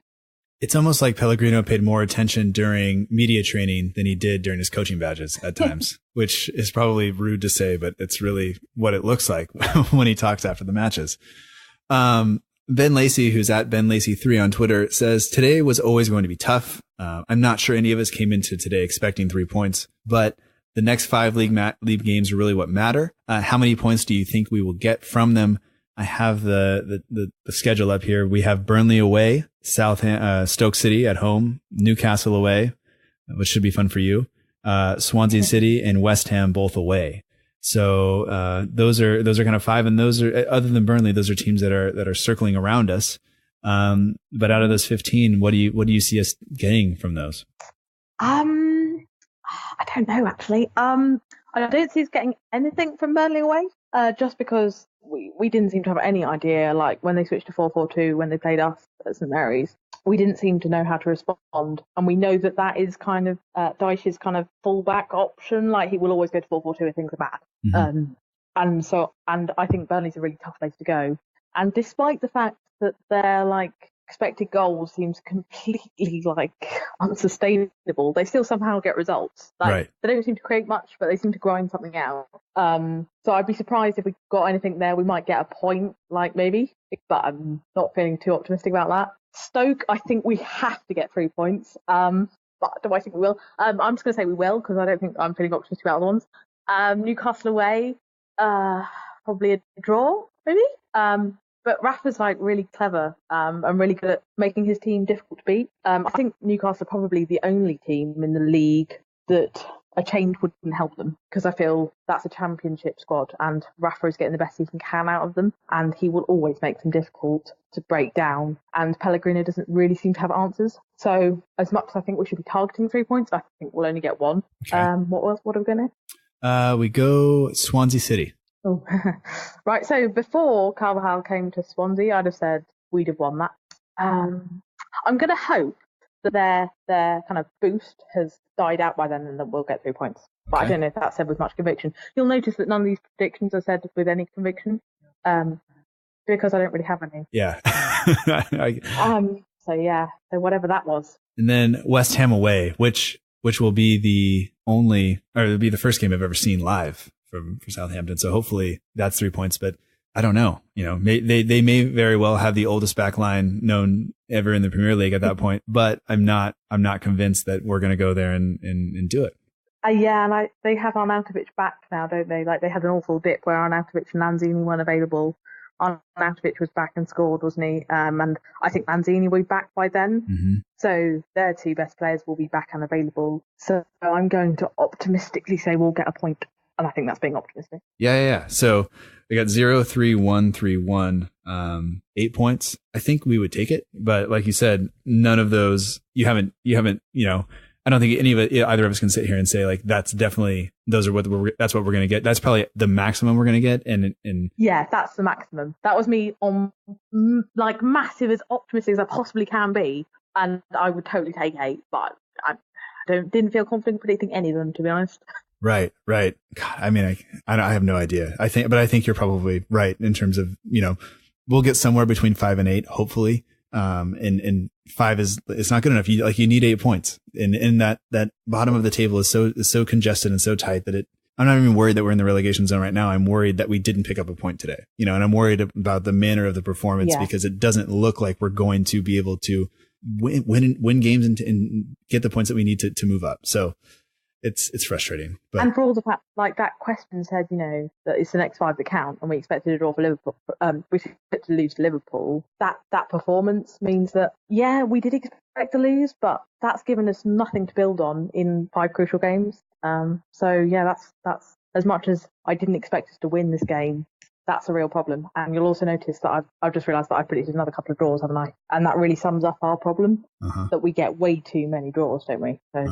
It's almost like Pellegrino paid more attention during media training than he did during his coaching badges at times, which is probably rude to say, but it's really what it looks like when he talks after the matches. Ben Lacey, who's at Ben Lacey 3 on Twitter, says today was always going to be tough. I'm not sure any of us came into today expecting 3 points, but the next 5 league games are really what matter. How many points do you think we will get from them? I have the schedule up here. We have Burnley away, Stoke City at home, Newcastle away, which should be fun for you, Swansea City and West Ham both away. So those are kind of 5, and those are, other than Burnley, those are teams that are circling around us. But out of those 15, what do you see us getting from those? I don't know actually. I don't see us getting anything from Burnley away. Just because we didn't seem to have any idea, like when they switched to 4-4-2 when they played us at St Mary's, we didn't seem to know how to respond. And we know that is kind of Dyche's kind of fullback option. Like he will always go to 4-4-2 if things are bad. Mm-hmm. And I think Burnley's a really tough place to go. And despite the fact that their like expected goals seems completely like unsustainable, they still somehow get results. Like, right. They don't seem to create much, but they seem to grind something out. So I'd be surprised if we got anything there. We might get a point, like maybe, but I'm not feeling too optimistic about that. Stoke, I think we have to get 3 points. But do I think we will? I'm just going to say we will, because I don't think I'm feeling optimistic about the ones. Newcastle away, probably a draw, maybe. But Rafa's like really clever and really good at making his team difficult to beat. I think Newcastle are probably the only team in the league that a change wouldn't help them, because I feel that's a championship squad and Rafa is getting the best he can out of them, and he will always make them difficult to break down, and Pellegrino doesn't really seem to have answers. So as much as I think we should be targeting 3 points, I think we'll only get 1. Okay. What are we going to? We go Swansea City. Oh, right. So before Carvajal came to Swansea, I'd have said we'd have won that. I'm going to hope that their kind of boost has died out by then and that we'll get 3 points. But okay. I don't know if that's said with much conviction. You'll notice that none of these predictions are said with any conviction, because I don't really have any. Yeah. So whatever that was. And then West Ham away, which will be it'll be the first game I've ever seen live for Southampton. So hopefully that's 3 points, but I don't know. You know, they may very well have the oldest back line known ever in the Premier League at that point, but I'm not convinced that we're going to go there and do it. Yeah, and they have Arnautovic back now, don't they? Like they had an awful dip where Arnautovic and Lanzini weren't available. Arnautovic was back and scored, wasn't he? And I think Lanzini will be back by then. Mm-hmm. So their 2 best players will be back and available. So I'm going to optimistically say we'll get a point. And I think that's being optimistic. Yeah. So We got 0-3-1-3-1, 8 points. I think we would take it, but like you said, none of those you haven't. I don't think either of us can sit here and say like that's definitely that's what we're going to get. That's probably the maximum we're going to get. And yeah, that's the maximum. That was me on like massive as optimistic as I possibly can be, and I would totally take 8, but I didn't feel confident predicting any of them, to be honest. Right. God, I mean, I have no idea. I think you're probably right in terms of we'll get somewhere between 5 and 8, hopefully. And 5 it's not good enough. You need 8 points, and that bottom of the table is so congested and so tight that I'm not even worried that we're in the relegation zone right now. I'm worried that we didn't pick up a point today, and I'm worried about the manner of the performance because it doesn't look like we're going to be able to win games and get the points that we need to move up. So it's frustrating. But. And for all the fact, like that question said, that it's the next 5 that count, and we expected to draw for Liverpool. We expected to lose to Liverpool. That performance means that we did expect to lose, but that's given us nothing to build on in 5 crucial games. That's as much as I didn't expect us to win this game. That's a real problem. And you'll also notice that I've just realised that I've predicted another couple of draws, haven't I? And that really sums up our problem, that we get way too many draws, don't we? So.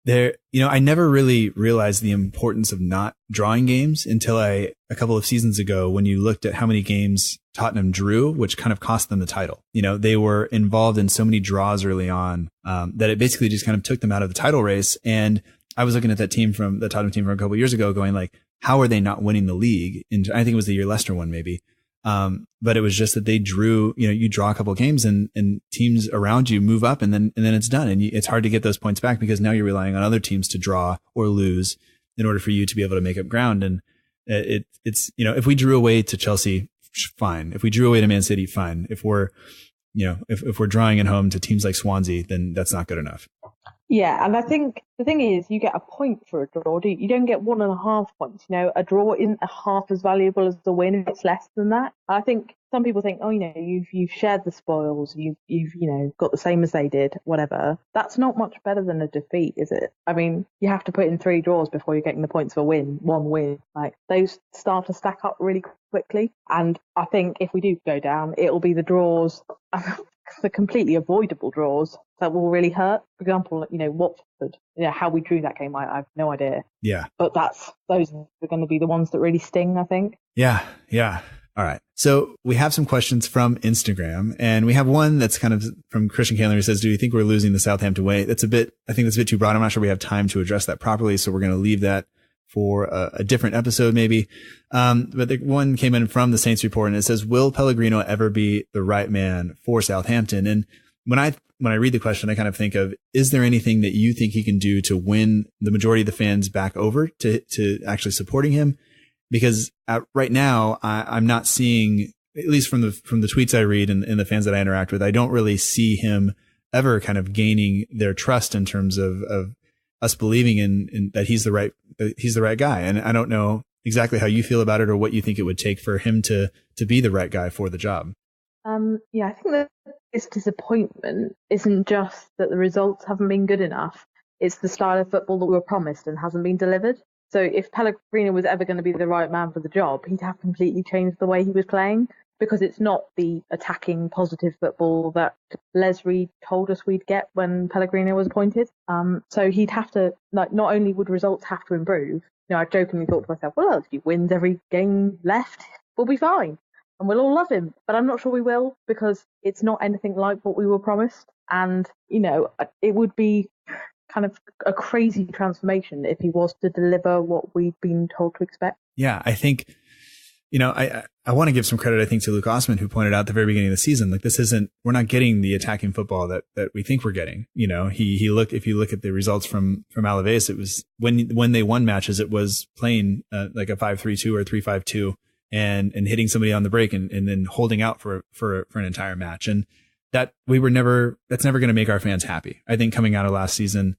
There, I never really realized the importance of not drawing games until a couple of seasons ago, when you looked at how many games Tottenham drew, which kind of cost them the title. They were involved in so many draws early on that it basically just kind of took them out of the title race. And I was looking at the Tottenham team from a couple of years ago going like, how are they not winning the league? And I think it was the year Leicester won maybe. But it was just that they drew, you draw a couple of games and teams around you move up and then it's done. And it's hard to get those points back because now you're relying on other teams to draw or lose in order for you to be able to make up ground. And it's, if we drew away to Chelsea, fine. If we drew away to Man City, fine. If we're, if we're drawing at home to teams like Swansea, then that's not good enough. Yeah, and I think the thing is, you get a point for a draw. You don't get 1.5 points. A draw isn't half as valuable as the win. It's less than that. I think some people think, you've shared the spoils. You've got the same as they did. Whatever. That's not much better than a defeat, is it? I mean, you have to put in 3 draws before you're getting the points for one win. Like those start to stack up really quickly. And I think if we do go down, it'll be the draws. The completely avoidable draws that will really hurt. For example, Watford, how we drew that game, I have no idea. Yeah. But those are going to be the ones that really sting, I think. Yeah. All right. So we have some questions from Instagram, and we have one that's kind of from Christian Candler, who says, do you think we're losing the Southampton way? I think that's a bit too broad. I'm not sure we have time to address that properly. So we're going to leave that for a different episode, maybe. But the one came in from the Saints report, and it says, will Pellegrino ever be the right man for Southampton? And when I read the question, I kind of think of, is there anything that you think he can do to win the majority of the fans back over to actually supporting him? Because right now, I'm not seeing, at least from the tweets I read and the fans that I interact with, I don't really see him ever kind of gaining their trust in terms of us believing in that he's the right guy. And I don't know exactly how you feel about it or what you think it would take for him to be the right guy for the job. I think that his disappointment isn't just that the results haven't been good enough. It's the style of football that we were promised and hasn't been delivered. So if Pellegrino was ever going to be the right man for the job, he'd have completely changed the way he was playing, because it's not the attacking, positive football that Les Reed told us we'd get when Pellegrino was appointed. So he'd have to, not only would results have to improve, I jokingly thought to myself, well, if he wins every game left, we'll be fine. And we'll all love him. But I'm not sure we will, because it's not anything like what we were promised. And, it would be kind of a crazy transformation if he was to deliver what we've been told to expect. Yeah, I think, I want to give some credit, I think, to Luke Osman, who pointed out at the very beginning of the season, like we're not getting the attacking football that we think we're getting. If you look at the results from Alaves, it was when they won matches, it was playing like a 5-3-2 or 3-5-2 and hitting somebody on the break and then holding out for an entire match. And that's never going to make our fans happy. I think coming out of last season,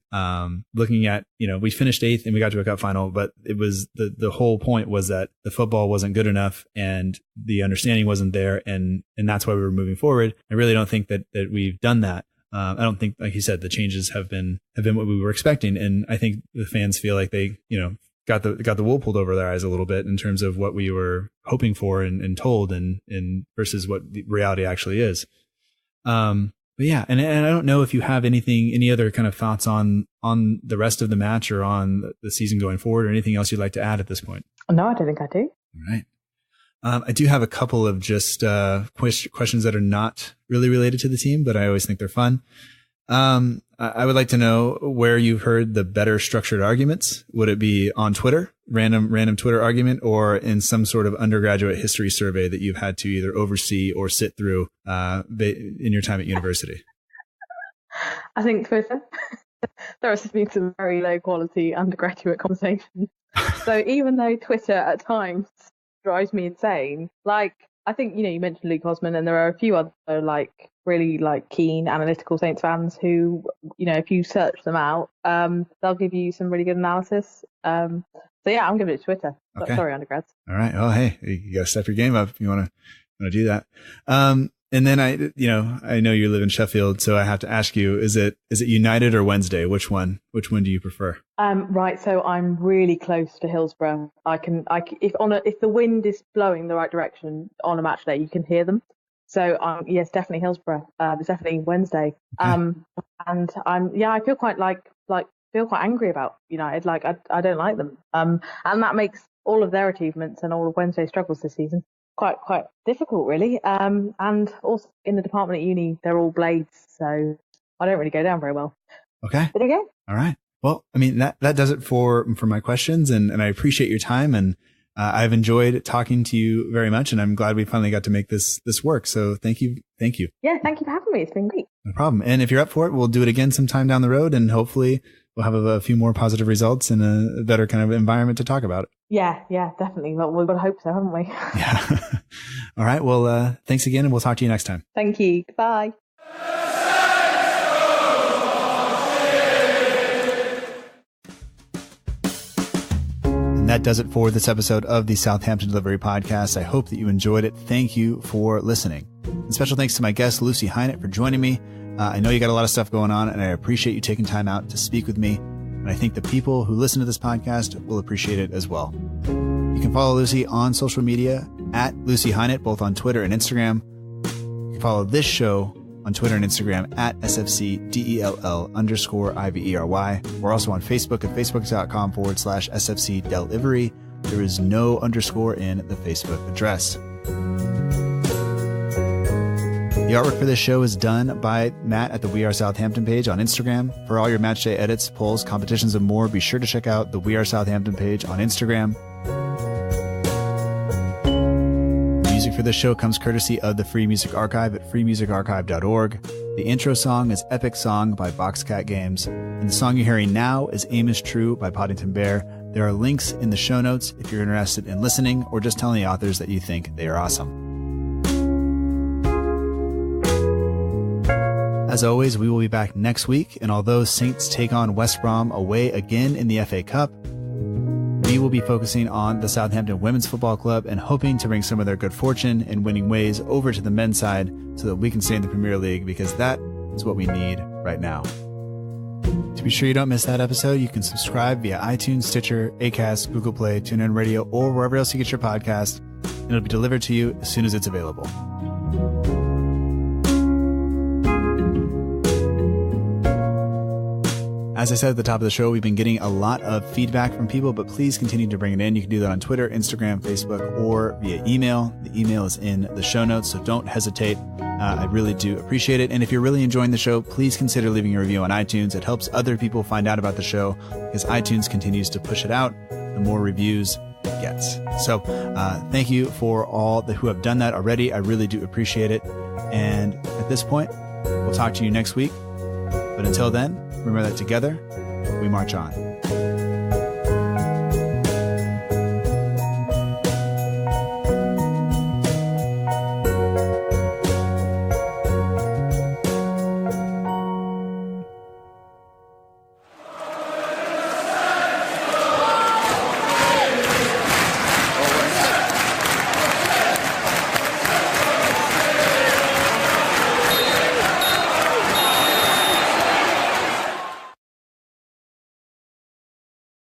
looking at, we finished 8th and we got to a cup final, but it was the whole point was that the football wasn't good enough and the understanding wasn't there. And that's why we were moving forward. I really don't think that we've done that. I don't think, like you said, the changes have been what we were expecting. And I think the fans feel like they, got the wool pulled over their eyes a little bit in terms of what we were hoping for and told and versus what the reality actually is. But yeah, and I don't know if you have any other kind of thoughts on the rest of the match or on the season going forward, or anything else you'd like to add at this point. No, I don't think I do. All right. I do have a couple of just questions that are not really related to the team, but I always think they're fun. I would like to know where you've heard the better structured arguments. Would it be on Twitter, random Twitter argument, or in some sort of undergraduate history survey that you've had to either oversee or sit through in your time at university? I think Twitter. There has been some very low quality undergraduate conversations. So even though Twitter at times drives me insane, like, I think, you mentioned Luke Osman, and there are a few other really keen analytical Saints fans who, if you search them out, they'll give you some really good analysis. So yeah, I'm giving it to Twitter. Okay. Sorry, undergrads. All right. Oh, hey, you got to step your game up if you want to do that. And then I know you live in Sheffield, so I have to ask you, is it United or Wednesday? Which one do you prefer? Right. So I'm really close to Hillsborough. If the wind is blowing the right direction on a match day, you can hear them. So yes, definitely Hillsborough. It's definitely Wednesday. Okay. And I feel quite angry about United. I don't like them. And that makes all of their achievements and all of Wednesday's struggles this season quite difficult, really. And also in the department at uni, they're all blades, so I don't really go down very well. Okay. There you go. All right. Well, I mean, that does it for my questions, and I appreciate your time, and I've enjoyed talking to you very much, and I'm glad we finally got to make this work. So thank you. Yeah, thank you for having me. It's been great. No problem. And if you're up for it, we'll do it again sometime down the road, and hopefully we'll have a few more positive results and a better kind of environment to talk about it. Yeah, definitely. Well, we've got to hope so, haven't we? Yeah. All right. Well, thanks again, and we'll talk to you next time. Thank you. Goodbye. And that does it for this episode of the Southampton Delivery Podcast. I hope that you enjoyed it. Thank you for listening. And special thanks to my guest, Lucy Highnett, for joining me. I know you got a lot of stuff going on, and I appreciate you taking time out to speak with me. And I think the people who listen to this podcast will appreciate it as well. You can follow Lucy on social media at Lucy Highnett, both on Twitter and Instagram. You can follow this show on Twitter and Instagram at SFCDELL_IVERY. We're also on Facebook at facebook.com/SFC Delivery. There is no underscore in the Facebook address. The artwork for this show is done by Matt at the We Are Southampton page on Instagram. For all your matchday edits, polls, competitions, and more, be sure to check out the We Are Southampton page on Instagram. The music for this show comes courtesy of the Free Music Archive at freemusicarchive.org. The intro song is Epic Song by Boxcat Games. And the song you're hearing now is Aim is True by Poddington Bear. There are links in the show notes if you're interested in listening or just telling the authors that you think they are awesome. As always, we will be back next week, and although Saints take on West Brom away again in the FA Cup, we will be focusing on the Southampton Women's Football Club and hoping to bring some of their good fortune and winning ways over to the men's side so that we can stay in the Premier League, because that is what we need right now. To be sure you don't miss that episode, you can subscribe via iTunes, Stitcher, Acast, Google Play, Tunein Radio, or wherever else you get your podcast, and it'll be delivered to you as soon as it's available. As I said at the top of the show, we've been getting a lot of feedback from people, but please continue to bring it in. You can do that on Twitter, Instagram, Facebook, or via email. The email is in the show notes, so don't hesitate. I really do appreciate it. And if you're really enjoying the show, please consider leaving a review on iTunes. It helps other people find out about the show because iTunes continues to push it out. The more reviews it gets. So thank you for all who have done that already. I really do appreciate it. And at this point, we'll talk to you next week. But until then, remember that together, we march on.